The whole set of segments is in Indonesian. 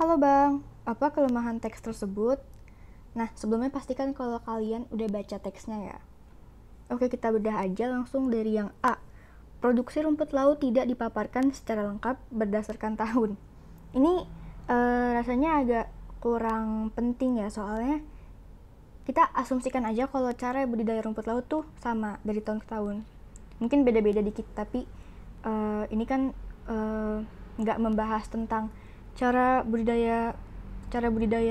Halo Bang, apa kelemahan teks tersebut? Nah, sebelumnya pastikan kalau kalian udah baca teksnya ya. Oke, kita bedah aja langsung dari yang A. Produksi rumput laut tidak dipaparkan secara lengkap berdasarkan tahun. Ini rasanya agak kurang penting ya, soalnya kita asumsikan aja kalau cara budidaya rumput laut tuh sama dari tahun ke tahun. Mungkin beda-beda dikit, tapi ini kan nggak membahas tentang cara budidaya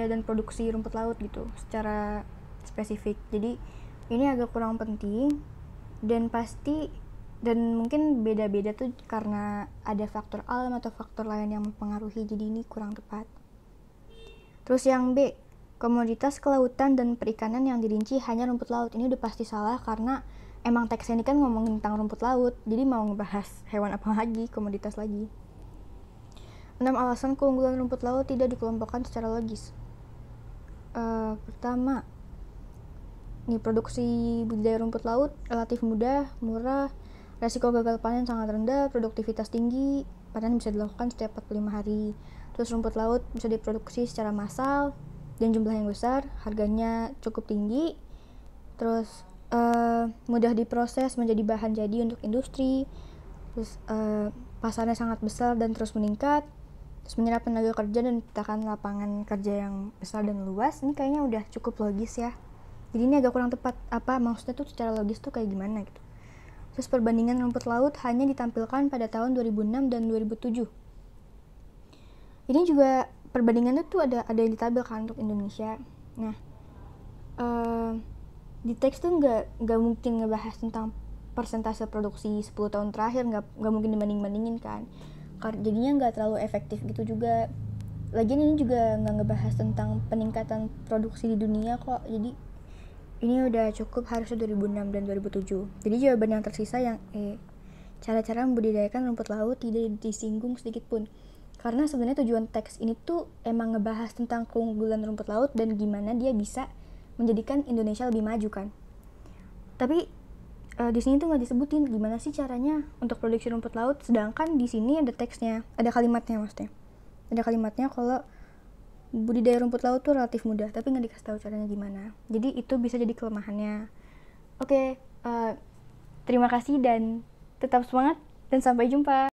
dan produksi rumput laut gitu secara spesifik. Jadi ini agak kurang penting dan mungkin beda-beda tuh karena ada faktor alam atau faktor lain yang mempengaruhi, jadi ini kurang tepat. Terus yang B, komoditas kelautan dan perikanan yang dirinci hanya rumput laut. Ini udah pasti salah karena emang teksnya ini kan ngomongin tentang rumput laut, jadi mau ngebahas hewan apa lagi, komoditas lagi. 6 alasan keunggulan rumput laut tidak dikelompokkan secara logis. Pertama, produksi budidaya rumput laut relatif mudah, murah, resiko gagal panen sangat rendah, produktivitas tinggi, panen bisa dilakukan setiap 45 hari. Terus rumput laut bisa diproduksi secara massal dan jumlah yang besar, harganya cukup tinggi. Terus mudah diproses menjadi bahan jadi untuk industri. Terus pasarnya sangat besar dan terus meningkat. Terus menyerap tenaga kerja dan menciptakan lapangan kerja yang besar dan luas. Ini kayaknya udah cukup logis ya. Jadi ini agak kurang tepat, apa maksudnya tuh secara logis tuh kayak gimana gitu. Terus perbandingan rumput laut hanya ditampilkan pada tahun 2006 dan 2007. Ini juga perbandingannya tuh ada yang ditampilkan untuk Indonesia. Nah, di teks tuh nggak mungkin ngebahas tentang persentase produksi 10 tahun terakhir, nggak mungkin dibanding-bandingin kan. Jadinya nggak terlalu efektif gitu juga. Lagian ini juga nggak ngebahas tentang peningkatan produksi di dunia kok. Jadi ini udah cukup harusnya 2006 dan 2007. Jadi jawaban yang tersisa yang E. Cara-cara membudidayakan rumput laut tidak disinggung sedikit pun. Karena sebenarnya tujuan teks ini tuh emang ngebahas tentang keunggulan rumput laut dan gimana dia bisa menjadikan Indonesia lebih maju kan. Tapi di sini tuh nggak disebutin gimana sih caranya untuk produksi rumput laut, sedangkan di sini ada teksnya, ada kalimatnya maksudnya. Ada kalimatnya kalau budidaya rumput laut tuh relatif mudah, tapi nggak dikasih tahu caranya gimana. Jadi itu bisa jadi kelemahannya. Oke, terima kasih dan tetap semangat dan sampai jumpa.